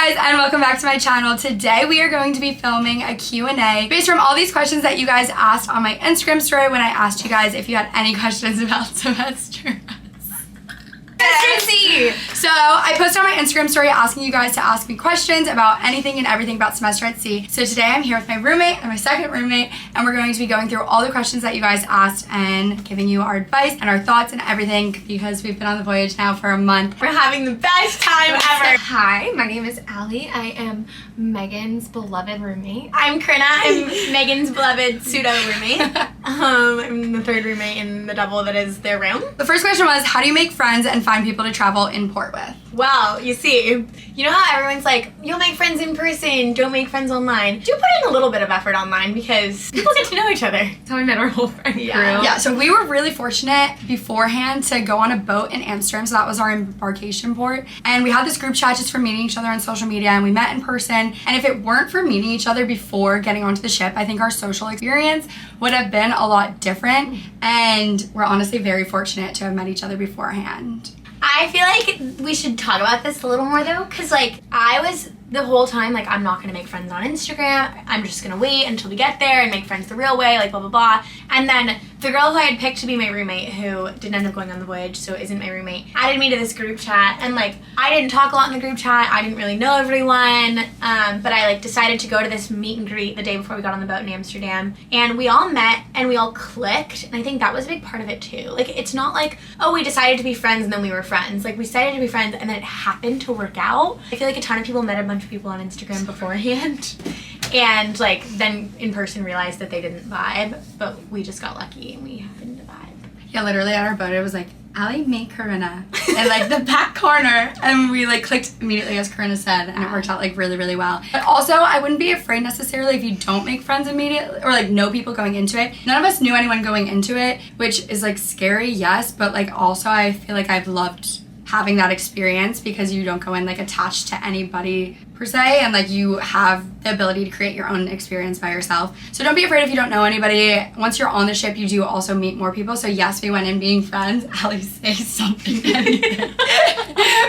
guys, and welcome back to my channel. Today we are going to be filming a Q&A based from all these questions that you guys asked on my Instagram story when I asked you guys if you had any questions about semester S. So I posted on my Instagram story asking you guys to ask me questions about anything and everything about semester at sea. So today I'm here with my roommate and my second roommate, and we're going to be going through all the questions that you guys asked and giving you our advice and our thoughts and everything because we've been on the voyage now for a month. We're having the best time ever. Hi, my name is Allie. I am Megan's beloved roommate. I'm Krina. I'm Megan's beloved pseudo roommate. I'm the third roommate in the double that is their room. The first question was, how do you make friends and find people to travel in port with? Well, you see, you know how everyone's like, you'll make friends in person, don't make friends online. Do put in a little bit of effort online because people get to know each other. That's how we met our whole friend crew. Yeah, so we were really fortunate beforehand to go on a boat in Amsterdam, so that was our embarkation port. And we had this group chat just for meeting each other on social media, and we met in person. And if it weren't for meeting each other before getting onto the ship, I think our social experience would have been a lot different. And we're honestly very fortunate to have met each other beforehand. I feel like we should talk about this a little more though, because like I was the whole time like, I'm not gonna make friends on Instagram. I'm just gonna wait until we get there and make friends the real way, like blah blah blah. And then the girl who I had picked to be my roommate, who didn't end up going on the voyage, so isn't my roommate, added me to this group chat, and like I didn't talk a lot in the group chat. I didn't really know everyone, but I like decided to go to this meet and greet the day before we got on the boat in Amsterdam, and we all met and we all clicked, and I think that was a big part of it too. Like it's not like, oh, we decided to be friends and then we were friends. Like we decided to be friends and then it happened to work out. I feel like a ton of people met a bunch of people on Instagram beforehand and like then in person realized that they didn't vibe, but we just got lucky and we happened to vibe. Yeah, literally at our boat it was like, Allie, meet Corinna in like the back corner, and we like clicked immediately as Corinna said, and it worked out like really, really well. But also I wouldn't be afraid necessarily if you don't make friends immediately or like know people going into it. None of us knew anyone going into it, which is like scary, yes, but like also I feel like I've loved having that experience because you don't go in like attached to anybody per se, and like you have the ability to create your own experience by yourself. So don't be afraid if you don't know anybody. Once you're on the ship, you do also meet more people. So yes, we went in being friends. Allie, say something, anything.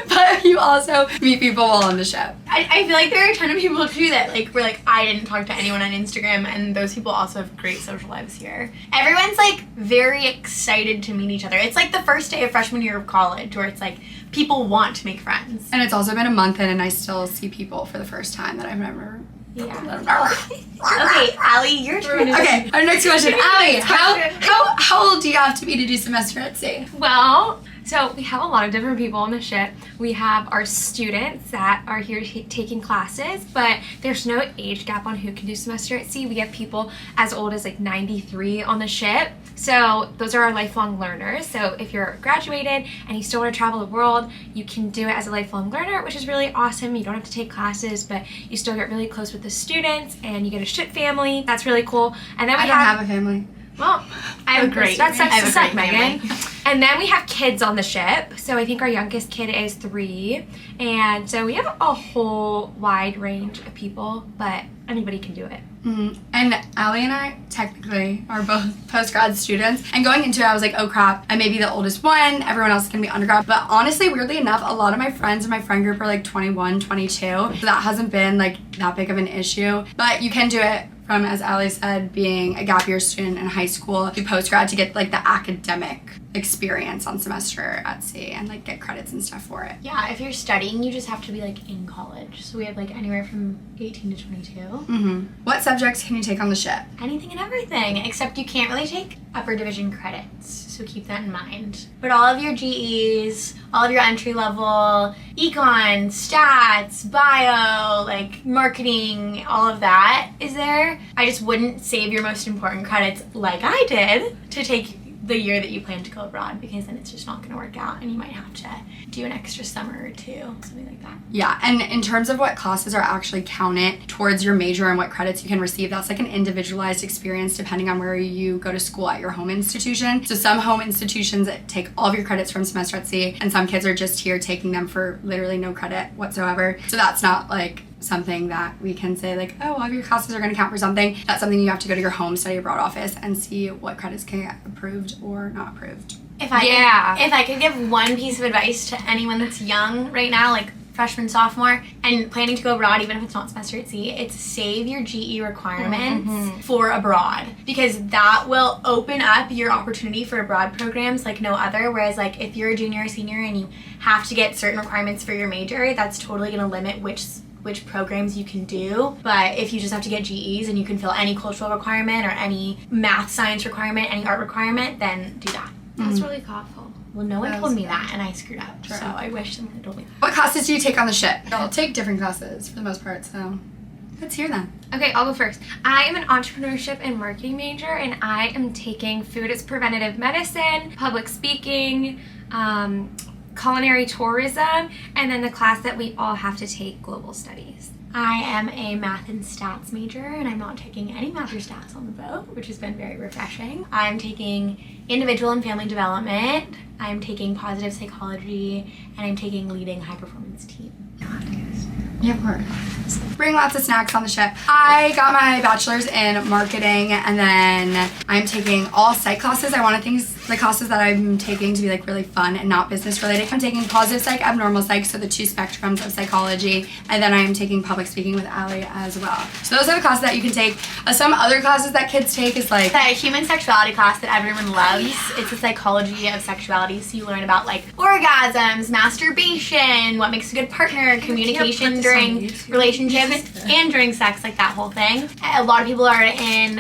But you also meet people while on the ship. I feel like there are a ton of people too that like were like, I didn't talk to anyone on Instagram, and those people also have great social lives here. Everyone's like very excited to meet each other. It's like the first day of freshman year of college where it's like people want to make friends. And it's also been a month in and I still see people for the first time that I've never. Yeah. Okay, Allie, your turn. Okay, our next question. Allie, how old do you have to be to do semester at sea? Well, so we have a lot of different people on the ship. We have our students that are here taking classes, but there's no age gap on who can do semester at sea. We have people as old as like 93 on the ship. So those are our lifelong learners. So if you're graduated and you still want to travel the world, you can do it as a lifelong learner, which is really awesome. You don't have to take classes, but you still get really close with the students and you get a ship family. That's really cool. And then I don't have a family. Well, I have a great That sucks to suck, family. Megan. And then we have kids on the ship. So I think our youngest kid is 3. And so we have a whole wide range of people, but anybody can do it. Mm-hmm. And Allie and I technically are both post-grad students, and going into it I was like, oh crap, I may be the oldest one, everyone else is gonna be undergrad. But honestly, weirdly enough, a lot of my friends in my friend group are like 21, 22, so that hasn't been like that big of an issue. But you can do it from, as Allie said, being a gap year student in high school to post-grad to get like the academic experience on semester at sea and like get credits and stuff for it. Yeah, if you're studying, you just have to be like in college. So we have like anywhere from 18 to 22. Mm-hmm. What subjects can you take on the ship? Anything and everything, except you can't really take upper division credits, so keep that in mind. But all of your GEs, all of your entry level, econ, stats, bio, like marketing, all of that is there. I just wouldn't save your most important credits like I did to take the year that you plan to go abroad, because then it's just not going to work out and you might have to do an extra summer or 2, something like that. Yeah, and in terms of what classes are actually counted towards your major and what credits you can receive, that's like an individualized experience depending on where you go to school at your home institution. So some home institutions take all of your credits from semester at sea, and some kids are just here taking them for literally no credit whatsoever. So that's not like something that we can say like, oh, all of your classes are going to count for something. That's something you have to go to your home study abroad office and see what credits can get approved or not approved. If I could give one piece of advice to anyone that's young right now, like freshman, sophomore, and planning to go abroad, even if it's not semester at sea, it's save your GE requirements for abroad, because that will open up your opportunity for abroad programs like no other. Whereas like if you're a junior or senior and you have to get certain requirements for your major, that's totally going to limit which programs you can do. But if you just have to get GEs and you can fill any cultural requirement or any math science requirement, any art requirement, then do that. That's really thoughtful. Well, no one told me that, and I screwed up. True. So I wish someone had told me. What classes do you take on the ship? I'll take different classes for the most part, so let's hear them. Okay, I'll go first. I am an entrepreneurship and marketing major, and I am taking food as preventative medicine, public speaking, culinary tourism, and then the class that we all have to take, global studies. I am a math and stats major, and I'm not taking any math or stats on the boat, which has been very refreshing. I'm taking individual and family development, I'm taking positive psychology, and I'm taking leading high performance team. Yeah, of course. Bring lots of snacks on the ship. I got my bachelor's in marketing, and then I'm taking all psych classes. I wanted the classes that I'm taking to be like really fun and not business related. I'm taking positive psych, abnormal psych, so the two spectrums of psychology, and then I'm taking public speaking with Allie as well. So those are the classes that you can take. Some other classes that kids take is like the human sexuality class that everyone loves. It's a psychology of sexuality, so you learn about like orgasms, masturbation, what makes a good partner, communication during relationships and during sex, like that whole thing. A lot of people are in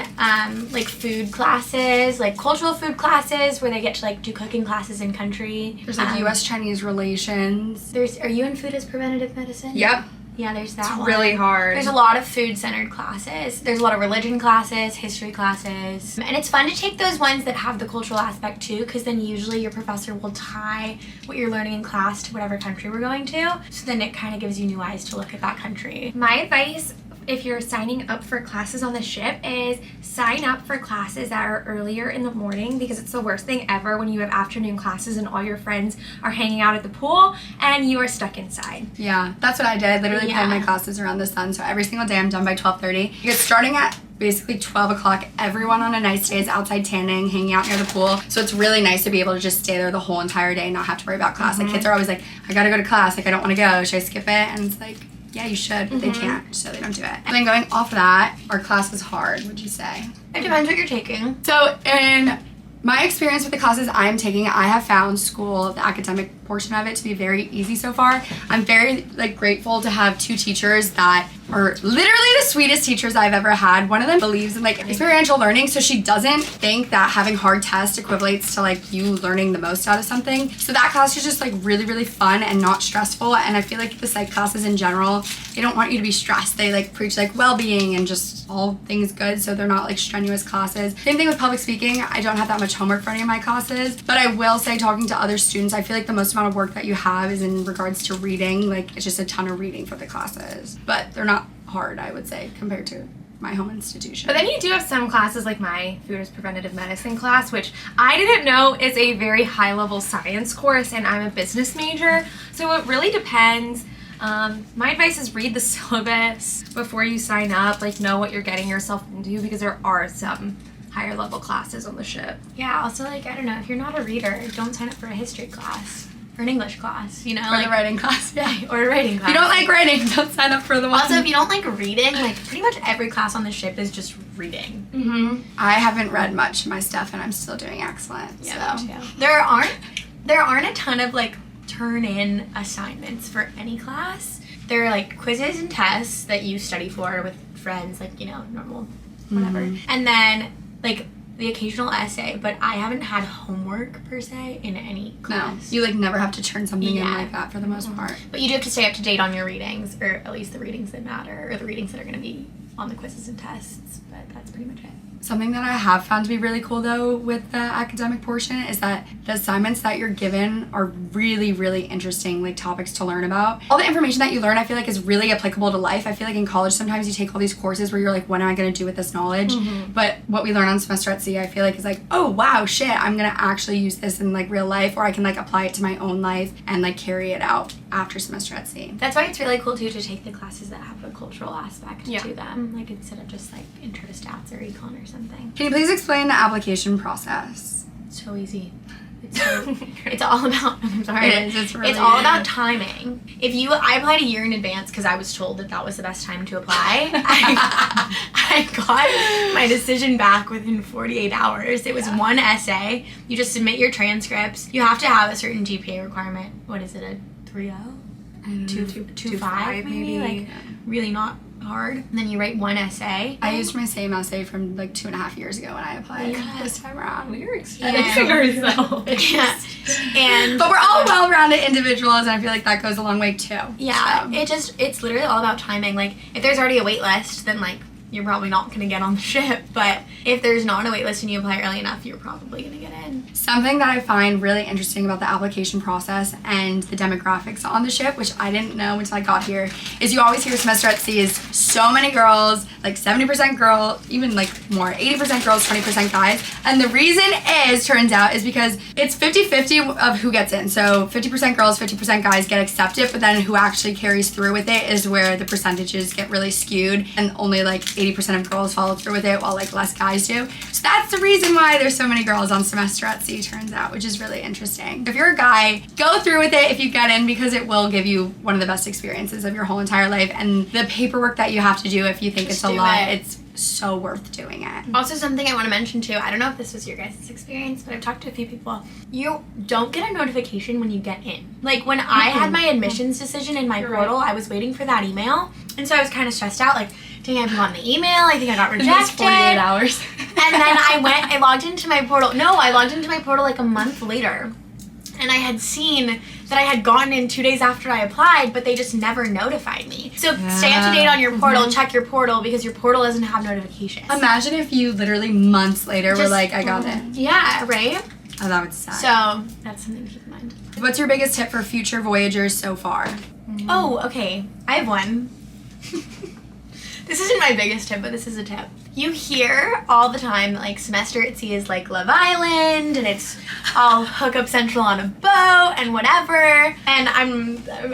like food classes, like cultural food classes, where they get to like do cooking classes in country. There's like U.S.-Chinese relations. Are you in food as preventative medicine? Yep. Yeah, there's that one. Really hard. There's a lot of food-centered classes. There's a lot of religion classes, history classes. And it's fun to take those ones that have the cultural aspect too, because then usually your professor will tie what you're learning in class to whatever country we're going to. So then it kind of gives you new eyes to look at that country. My advice, if you're signing up for classes on the ship, is sign up for classes that are earlier in the morning, because it's the worst thing ever when you have afternoon classes and all your friends are hanging out at the pool and you are stuck inside. Yeah, that's what I did. Literally plan my classes around the sun. So every single day I'm done by 12:30. You get starting at basically 12 o'clock. Everyone on a nice day is outside tanning, hanging out near the pool. So it's really nice to be able to just stay there the whole entire day and not have to worry about class. Like kids are always like, I gotta go to class. Like I don't want to go. Should I skip it? And it's like, yeah, you should, but they can't, so they don't do it. And then going off of that, our class is hard, would you say? It depends what you're taking. So in my experience with the classes I'm taking, I have found school, the academic portion of it, to be very easy so far. I'm very grateful to have two teachers that are literally the sweetest teachers I've ever had. One of them believes in experiential learning, so she doesn't think that having hard tests equates to you learning the most out of something. So that class is just really, really fun and not stressful. And I feel like the psych classes in general, they don't want you to be stressed. They preach well-being and just all things good, so they're not strenuous classes. Same thing with public speaking. I don't have that much homework for any of my classes, but I will say, talking to other students, I feel like the most amount of work that you have is in regards to reading. It's just a ton of reading for the classes, but they're not hard, I would say, compared to my home institution. But then you do have some classes like my food as preventative medicine class, which I didn't know is a very high level science course, and I'm a business major, so it really depends. My advice is read the syllabus before you sign up, know what you're getting yourself into, because there are some higher level classes on the ship. Yeah, also I don't know, if you're not a reader, don't sign up for a history class. Or an English class, Or the writing class. Yeah, or a writing class. If you don't like writing, don't sign up for the one. Also, if you don't like reading, pretty much every class on the ship is just reading. Mm-hmm. I haven't read much of my stuff, and I'm still doing excellent. Yeah, so. me too. There aren't a ton of turn-in assignments for any class. There are quizzes and tests that you study for with friends, normal, whatever. Mm-hmm. And then the occasional essay, but I haven't had homework per se in any class. No, you never have to turn something in like that for the most part. But you do have to stay up to date on your readings, or at least the readings that matter, or the readings that are going to be on the quizzes and tests, but that's pretty much it. Something that I have found to be really cool though with the academic portion is that the assignments that you're given are really, really interesting topics to learn about. All the information that you learn I feel is really applicable to life. I feel in college sometimes you take all these courses where you're what am I going to do with this knowledge? Mm-hmm. But what we learn on semester at sea I feel is oh wow, shit, I'm going to actually use this in real life, or I can apply it to my own life and carry it out after semester at sea. That's why it's really cool too to take the classes that have a cultural aspect Yeah. to them, instead of just intro to stats or econ or something. Can you please explain the application process? So easy. It's all about. I'm sorry. It is. It's really. It's all about timing. I applied a year in advance because I was told that was the best time to apply. I got my decision back within 48 hours. It was one essay. You just submit your transcripts. You have to have a certain GPA requirement. What is it? A 3.0? 2.5 maybe? Like really not hard. And then you write one essay. I used my same essay from like 2.5 years ago when I applied this time around. We're experiencing ourselves. Yeah. But we're all well-rounded individuals, and I feel like that goes a long way too. Yeah. So. It's literally all about timing. Like if there's already a wait list, then like you're probably not going to get on the ship. But if there's not a wait list and you apply early enough, you're probably going to get in. Something that I find really interesting about the application process and the demographics on the ship, which I didn't know until I got here, is you always hear semester at sea is so many girls, like 70% girl, even like more, 80% girls, 20% guys. And the reason turns out, is because it's 50-50 of who gets in. So 50% girls, 50% guys get accepted, but then who actually carries through with it is where the percentages get really skewed, and only like 80% of girls follow through with it, while like less guys do. So that's the reason why there's so many girls on semester at sea, turns out, which is really interesting. If you're a guy, go through with it if you get in, because it will give you one of the best experiences of your whole entire life. And the paperwork that you have to do, if you think it's a lot, it's so worth doing it. Also, something I want to mention too, I don't know if this was your guys' experience, but I've talked to a few people. You don't get a notification when you get in. Like when I had my admissions decision in my portal, I was waiting for that email. And so I was kind of stressed out, like, dang, I haven't gotten the email. I think I got rejected. It was 48 hours. And then I logged into my portal. No, I logged into my portal like a month later. And I had seen that I had gotten in 2 days after I applied, but they just never notified me. So stay up to date on your portal, check your portal, because your portal doesn't have notifications. Imagine if you literally months later were like, I got it. Yeah, right? Oh, that would suck. So that's something to keep in mind. What's your biggest tip for future voyagers so far? Oh, okay. I have one. This isn't my biggest tip, but this is a tip. You hear all the time that like semester at sea is like Love Island, and it's all hookup central on a boat and whatever. And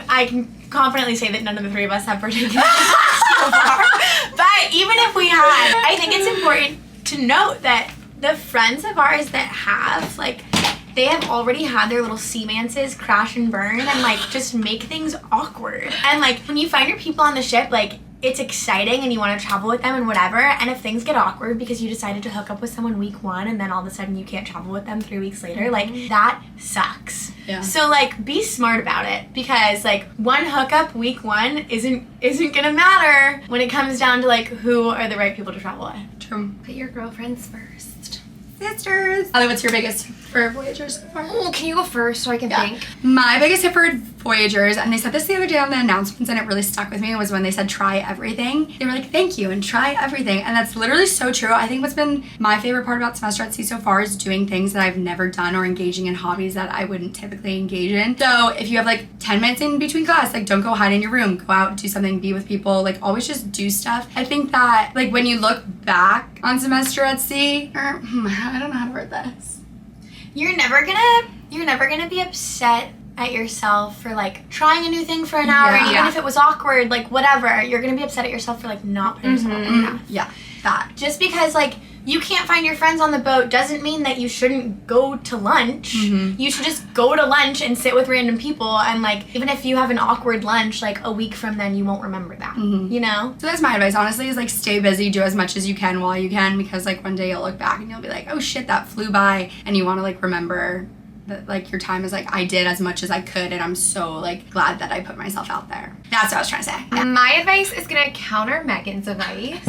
I can confidently say that none of the three of us have partaken in that so far. But even if we had, I think it's important to note that the friends of ours that have, like, they have already had their little seamances crash and burn and like just make things awkward. And like when you find your people on the ship, like it's exciting and you want to travel with them and whatever, and if things get awkward because you decided to hook up with someone week 1 and then all of a sudden you can't travel with them 3 weeks later, like that sucks. Yeah. So like be smart about it, because like one hookup week 1 isn't gonna matter when it comes down to like who are the right people to travel with. True. Put your girlfriends first. Sisters. Allie, what's your biggest for voyagers so far? Oh, can you go first so I can think? My biggest tip for voyagers, and they said this the other day on the announcements and it really stuck with me, was when they said try everything. They were like, thank you, and try everything. And that's literally so true. I think what's been my favorite part about semester at sea so far is doing things that I've never done, or engaging in hobbies that I wouldn't typically engage in. So if you have like 10 minutes in between class, like don't go hide in your room, go out, do something, be with people, like always just do stuff. I think that like when you look back on semester at sea, or I don't know how to word this. You're never gonna be upset at yourself for like trying a new thing for an hour, and even if it was awkward, like whatever, you're gonna be upset at yourself for like not putting yourself out enough. Yeah, that. Just because like you can't find your friends on the boat doesn't mean that you shouldn't go to lunch. You should just go to lunch and sit with random people, and like even if you have an awkward lunch, like a week from then you won't remember that. You know? So that's my advice, honestly, is like stay busy, do as much as you can while you can, because like one day you'll look back and you'll be like, oh shit, that flew by, and you want to like remember that like your time is like, I did as much as I could, and I'm so like glad that I put myself out there. That's what I was trying to say. Yeah. My advice is gonna counter Megan's advice.